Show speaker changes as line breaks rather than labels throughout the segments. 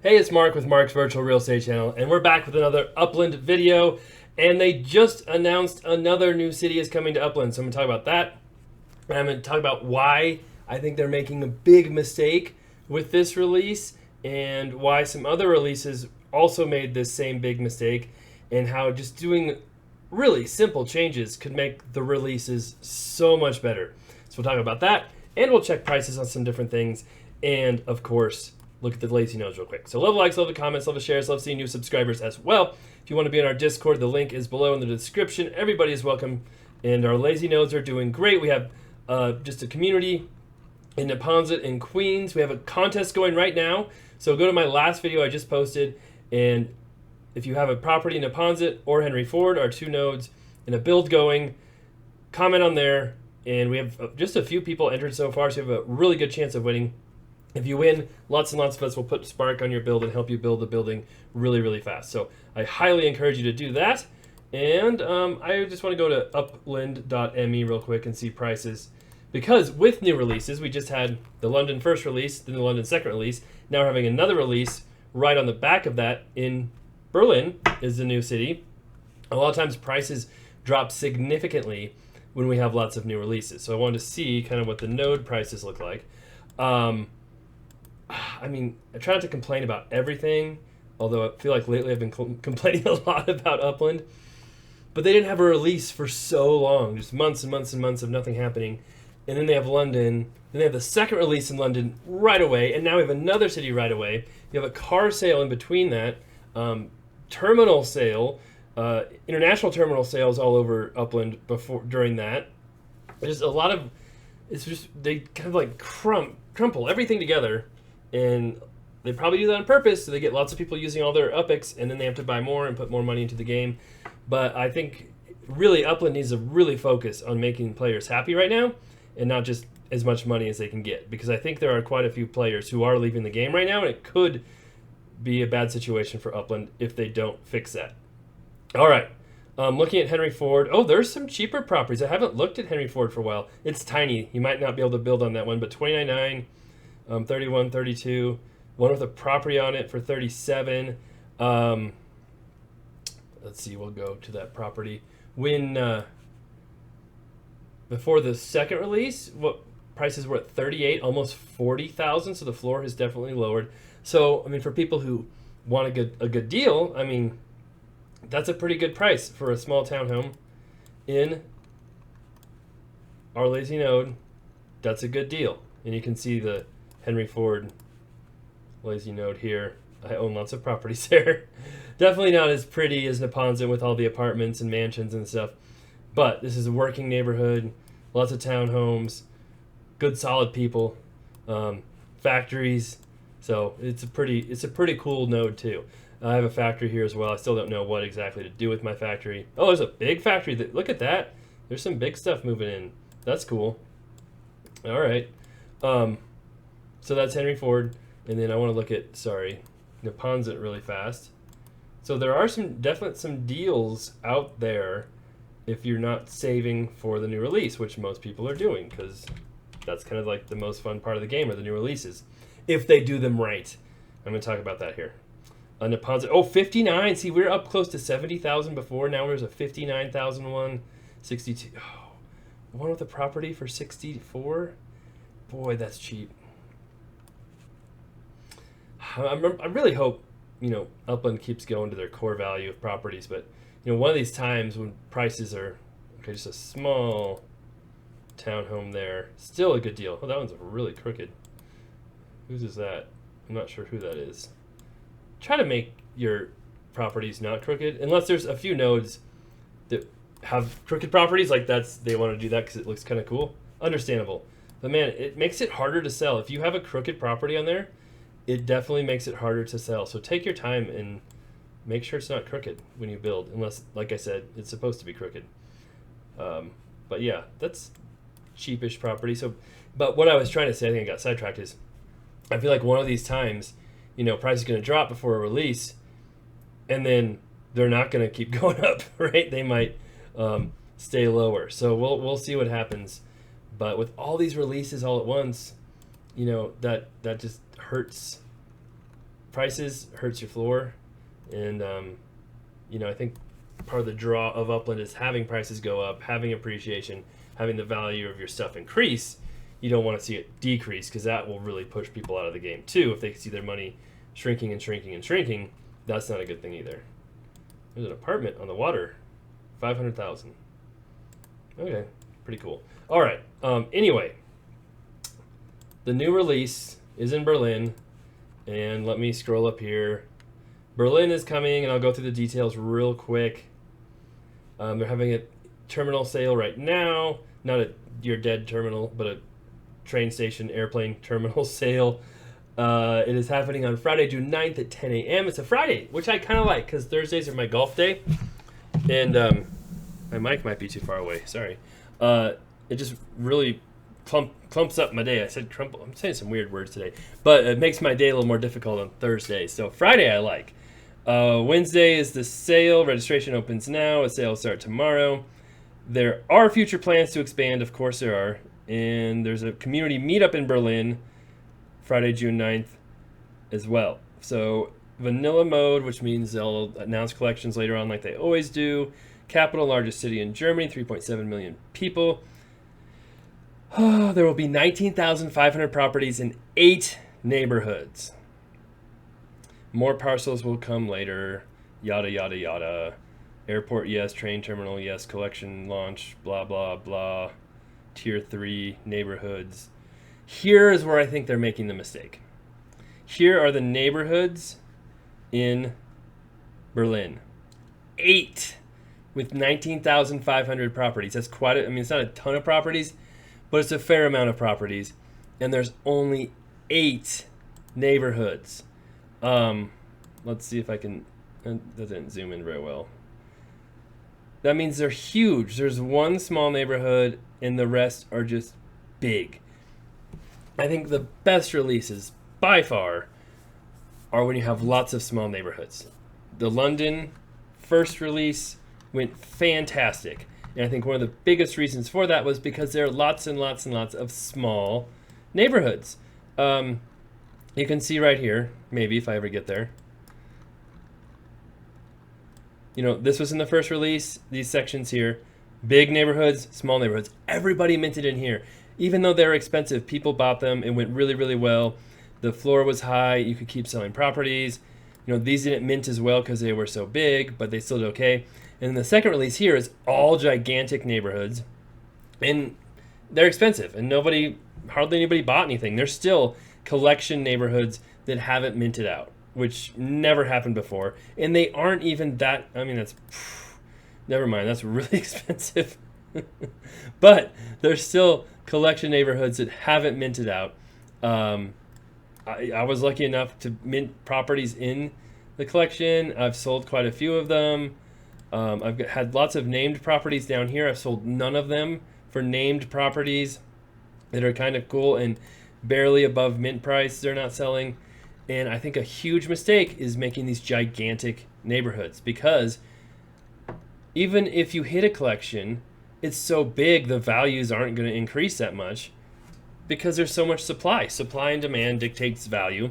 Hey, it's Mark with Mark's Virtual Real Estate Channel, and we're back with another Upland video. And they just announced another new city is coming to Upland, so I'm going to talk about that. And I'm going to talk about why I think they're making a big mistake with this release, and why some other releases also made this same big mistake, and how just doing really simple changes could make the releases so much better. So we'll talk about that, and we'll check prices on some different things, and of course, look at the lazy nodes real quick. So love the likes, love the comments, love the shares, love seeing new subscribers as well. If you want to be in our Discord, the link is below in the description. Everybody is welcome, and our lazy nodes are doing great. We have just a community in Neponset and Queens. We have a contest going right now. So go to my last video I just posted, and if you have a property in Neponset or Henry Ford, our two nodes, and a build going, comment on there. And we have just a few people entered so far, so you have a really good chance of winning. If you win, lots and lots of us will put Spark on your build and help you build the building really, really fast. So I highly encourage you to do that. And I just want to go to upland.me real quick and see prices. Because with new releases, we just had the London first release, then the London second release. Now we're having another release right on the back of that in Berlin is the new city. A lot of times prices drop significantly when we have lots of new releases. So I wanted to see kind of what the node prices look like. I mean, I try not to complain about everything, although I feel like lately I've been complaining a lot about Upland. But they didn't have a release for so long, just months and months and months of nothing happening. And then they have London, then they have the second release in London right away, and now we have another city right away. You have a car sale in between that, terminal sale, international terminal sales all over Upland during that. There's a lot of, it's just, they kind of like crumple everything together. And they probably do that on purpose, so they get lots of people using all their UPICs, and then they have to buy more and put more money into the game. But I think really Upland needs to really focus on making players happy right now, and not just as much money as they can get. Because I think there are quite a few players who are leaving the game right now, and it could be a bad situation for Upland if they don't fix that. All right, looking at Henry Ford. Oh, there's some cheaper properties. I haven't looked at Henry Ford for a while. It's tiny. You might not be able to build on that one, but $29.9. 31, 32, one with a property on it for 37. Let's see, we'll go to that property. When before the second release, what prices were at 38, almost 40,000. So the floor has definitely lowered. So I mean, for people who want a good deal, I mean, that's a pretty good price for a small townhome in our lazy node. That's a good deal, and you can see the Henry Ford lazy node here. I own lots of properties there. Definitely not as pretty as Neponset with all the apartments and mansions and stuff. But this is a working neighborhood, lots of townhomes, good solid people, factories. So it's a pretty cool node too. I have a factory here as well. I still don't know what exactly to do with my factory. Oh, there's a big factory. Look at that. There's some big stuff moving in. That's cool. All right. So that's Henry Ford, and then I want to look at, Neponset really fast. So there are definitely some deals out there if you're not saving for the new release, which most people are doing, because that's kind of like the most fun part of the game are the new releases, if they do them right. I'm going to talk about that here. Neponset, oh, 59. See, we were up close to 70,000 before. Now there's a 59,000 one, 62. Oh, one with a property for 64. Boy, that's cheap. I really hope, Upland keeps going to their core value of properties, but, one of these times when prices are, okay, just a small townhome there, still a good deal. Oh, that one's really crooked. Whose is that? I'm not sure who that is. Try to make your properties not crooked, unless there's a few nodes that have crooked properties, like they want to do that because it looks kind of cool. Understandable. But man, it makes it harder to sell. If you have a crooked property on there, it definitely makes it harder to sell. So take your time and make sure it's not crooked when you build, unless, like I said, it's supposed to be crooked. But yeah, that's cheapish property. So, but what I was trying to say, I think I got sidetracked, is I feel like one of these times, price is going to drop before a release, and then they're not going to keep going up, right? They might stay lower. So we'll see what happens. But with all these releases all at once, that just hurts prices hurts your floor, and I think part of the draw of Upland is having prices go up, having appreciation, having the value of your stuff increase. You don't want to see it decrease, because that will really push people out of the game too. If they see their money shrinking and shrinking and shrinking, that's not a good thing either. There's an apartment on the water, 500,000. Okay, pretty cool. All right. Anyway, the new release is in Berlin, and let me scroll up here. Berlin is coming, and I'll go through the details real quick. They're having a terminal sale right now, not a your dead terminal, but a train station airplane terminal sale. It is happening on Friday, June 9th at 10 a.m. It's a Friday, which I kind of like, because Thursdays are my golf day. And my mic might be too far away. Sorry. It just really clumps up my day. I said crumple. I'm saying some weird words today. But it makes my day a little more difficult on Thursday. So Friday I like. Wednesday is the sale. Registration opens now. A sale will start tomorrow. There are future plans to expand. Of course there are. And there's a community meetup in Berlin Friday, June 9th as well. So vanilla mode, which means they'll announce collections later on like they always do. Capital, largest city in Germany, 3.7 million people. There will be 19,500 properties in 8 neighborhoods. More parcels will come later. Yada, yada, yada. Airport, yes. Train terminal, yes. Collection launch, blah, blah, blah. Tier 3 neighborhoods. Here is where I think they're making the mistake. Here are the neighborhoods in Berlin. 8 with 19,500 properties. That's quite a, I mean, it's not a ton of properties, but it's a fair amount of properties. And there's only 8 neighborhoods. Let's see if I can, that didn't zoom in very well. That means they're huge. There's one small neighborhood and the rest are just big. I think the best releases by far are when you have lots of small neighborhoods. The London first release went fantastic. And I think one of the biggest reasons for that was because there are lots and lots and lots of small neighborhoods. You can see right here, maybe if I ever get there. You know, this was in the first release, these sections here. Big neighborhoods, small neighborhoods. Everybody minted in here. Even though they're expensive, people bought them. It went really, really well. The floor was high. You could keep selling properties. You know, these didn't mint as well because they were so big, but they still did okay. And the second release here is all gigantic neighborhoods. And they're expensive. And hardly anybody bought anything. They're still collection neighborhoods that haven't minted out, which never happened before. And they aren't even that, I mean, never mind, that's really expensive. But there's still collection neighborhoods that haven't minted out. I was lucky enough to mint properties in the collection. I've sold quite a few of them. I've had lots of named properties down here. I've sold none of them for named properties that are kind of cool and barely above mint price. They're not selling. And I think a huge mistake is making these gigantic neighborhoods, because even if you hit a collection, it's so big the values aren't going to increase that much because there's so much supply. Supply and demand dictates value.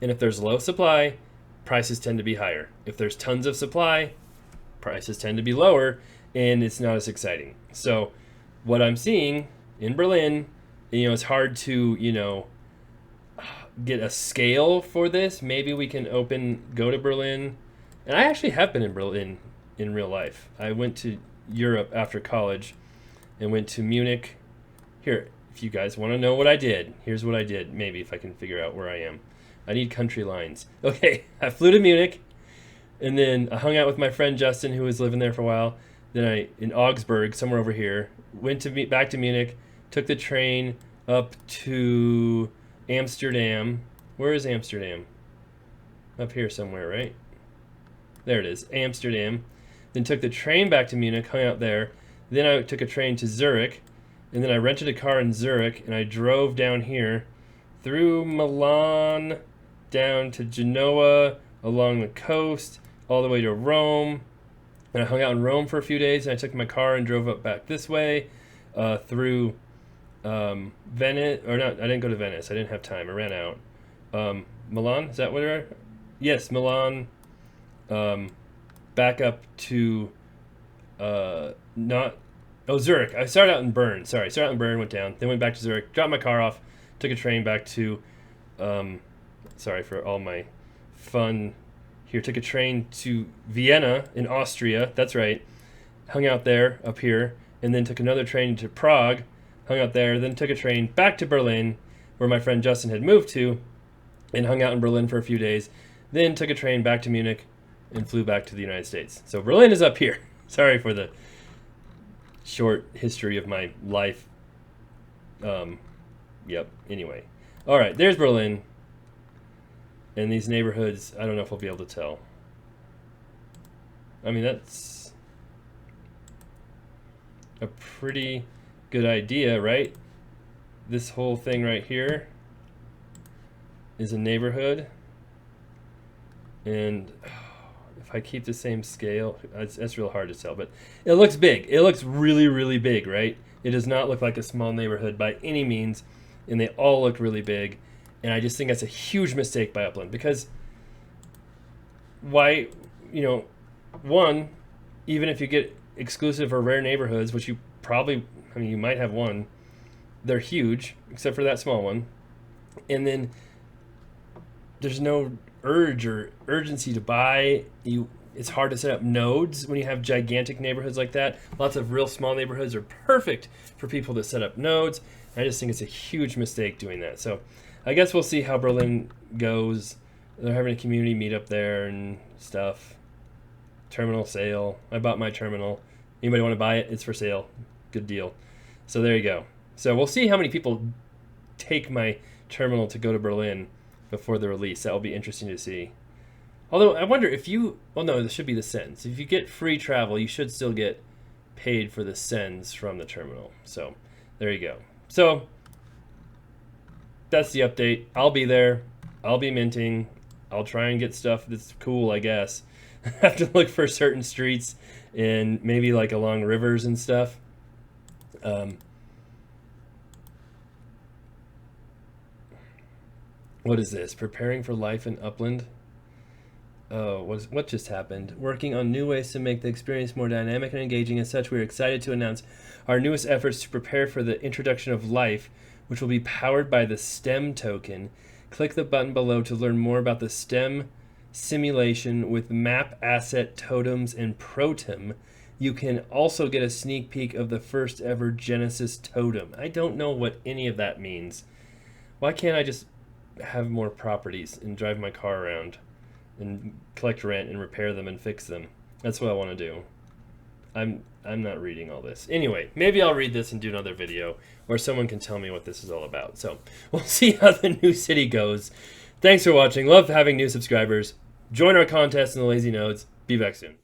And if there's low supply, prices tend to be higher. If there's tons of supply, prices tend to be lower, and it's not as exciting. So what I'm seeing in Berlin, you know, it's hard to, you know, get a scale for this. Maybe we can go to Berlin. And I actually have been in Berlin in real life. I went to Europe after college and went to Munich. Here, if you guys want to know what I did, here's what I did. Maybe if I can figure out where I am. I need country lines. Okay, I flew to Munich, and then I hung out with my friend Justin, who was living there for a while. Then in Augsburg, somewhere over here, went to back to Munich, took the train up to Amsterdam. Where is Amsterdam? Up here somewhere, right? There it is, Amsterdam. Then took the train back to Munich, hung out there. Then I took a train to Zurich, and then I rented a car in Zurich, and I drove down here through Milan, down to Genoa, along the coast, all the way to Rome. And I hung out in Rome for a few days, and I took my car and drove up back this way through Venice. Or not, I didn't go to Venice. I didn't have time. I ran out. Milan, is that where? yes, Milan, back up to not Zurich. I started out in Bern. Sorry, started out in Bern, went down, then went back to Zurich, dropped my car off, took a train back to. Sorry for all my fun here. Took a train to Vienna in Austria. That's right. Hung out there up here, and then took another train to Prague. Hung out there. Then took a train back to Berlin, where my friend Justin had moved to, and hung out in Berlin for a few days. Then took a train back to Munich, and flew back to the United States. So Berlin is up here. Sorry for the short history of my life. Yep. Anyway, all right. There's Berlin. And these neighborhoods, I don't know if we'll be able to tell. I mean, that's a pretty good idea, right? This whole thing right here is a neighborhood. And if I keep the same scale, that's real hard to tell, but it looks big. It looks really, really big, right? It does not look like a small neighborhood by any means, and they all look really big. And I just think that's a huge mistake by Upland, because why, one, even if you get exclusive or rare neighborhoods, which you probably, you might have one, they're huge, except for that small one. And then there's no urge or urgency to buy. It's hard to set up nodes when you have gigantic neighborhoods like that. Lots of real small neighborhoods are perfect for people to set up nodes. I just think it's a huge mistake doing that. So I guess we'll see how Berlin goes. They're having a community meetup there and stuff. Terminal sale. I bought my terminal. Anybody want to buy it? It's for sale. Good deal. So there you go. So we'll see how many people take my terminal to go to Berlin before the release. That will be interesting to see. Although I wonder if no, this should be the cents. If you get free travel, you should still get paid for the cents from the terminal. So there you go. So that's the update. I'll be there. I'll be minting. I'll try and get stuff that's cool, I guess. I have to look for certain streets and maybe like along rivers and stuff. What is this? Preparing for life in Upland? Oh, what just happened? Working on new ways to make the experience more dynamic and engaging. As such, we're excited to announce our newest efforts to prepare for the introduction of life, which will be powered by the STEM token. Click the button below to learn more about the STEM simulation with map, asset, totems, and protem. You can also get a sneak peek of the first ever Genesis totem. I don't know what any of that means. Why can't I just have more properties and drive my car around and collect rent and repair them and fix them? That's what I want to do. I'm not reading all this. Anyway, maybe I'll read this and do another video, or someone can tell me what this is all about. So we'll see how the new city goes. Thanks for watching. Love having new subscribers. Join our contest in the Lazy Nodes. Be back soon.